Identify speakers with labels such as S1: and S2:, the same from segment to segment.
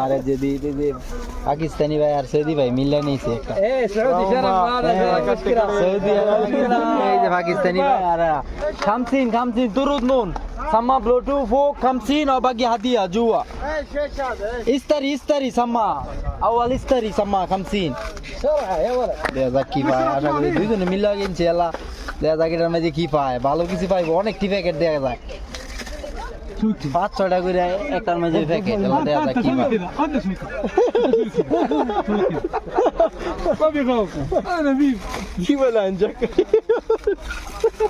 S1: আরে যদি পাকিস্তানি ভাই আর সৌদি ভাই মিলে নিয়েছে একটা সৌদি এই যে পাকিস্তানি ভাই আর খামসিন দুরুদ নুন sama blotu fok khamsin और बाकी hadiah jua istari sama awal istari sama khamsin দেখা যাক কি পায় আশা করি দুইজনে মিলে কিনছি আল্লাহ দেখা যাক এটার মধ্যে কি পায় ভালো কিছু পাইবো অনেকটি প্যাকেট দেখা যায় 5-6টা করে একটার মধ্যে প্যাকেট দেখা যাক কি পায় কি বলে আনজাক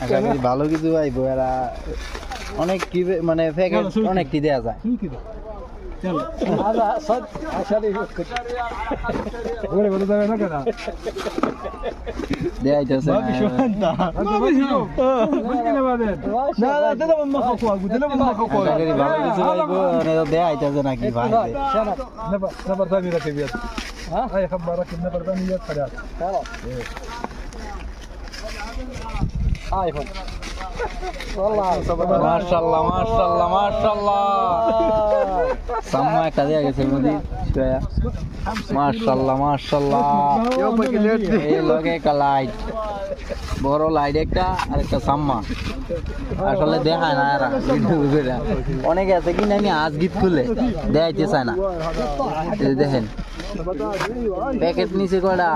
S1: আশা করি ভালো কিছু পাইবো এরা অনেক কি মানে প্যাকেট অনেকটি দেয়া যায় দেয়াইতেছে নাকি ভাই আইফোন মাশাআল্লাহ মাশাআল্লাহ মাশাআল্লাহ সাম্মা একটা দেয়া গেছে মধ্যে মাশাআল্লাহ মাশাআল্লাহ এই লগে একটা লাইট বড় লাইট একটা আর একটা সাম্মা আসলে দেখায় না এরা অনেকে আছে কিনা আমি আজ গিফট খুলে দেখাইতে চায় না দেখেন প্যাকেট নিচে কয়টা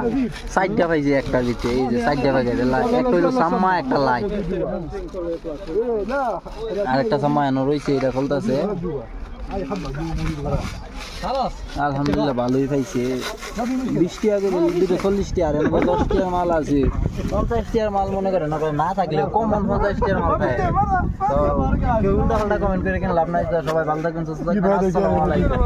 S1: 60টা পাইছে একটা দিতে এই যে 60টা প্যাকেট একটা হইলো সাম্মা একটা লাইট আর একটা সাম্মা এনে রয়েছে এটা খুলতেছে আলহামদুলিল্লাহ ভালোই পাইছে 20 টাকা করে দুটো 40 টাকা আর 10 টাকার মাল আছে 50 টাকার মাল মনে করেন না থাকলে কমন 50 টাকার মাল পায় তো কেউ উল্টা পাল্টা কমেন্ট করে কেন লাভ নাই সবাই ভালো থাকবেন সুস্থ থাকবেন আসসালামু আলাইকুম।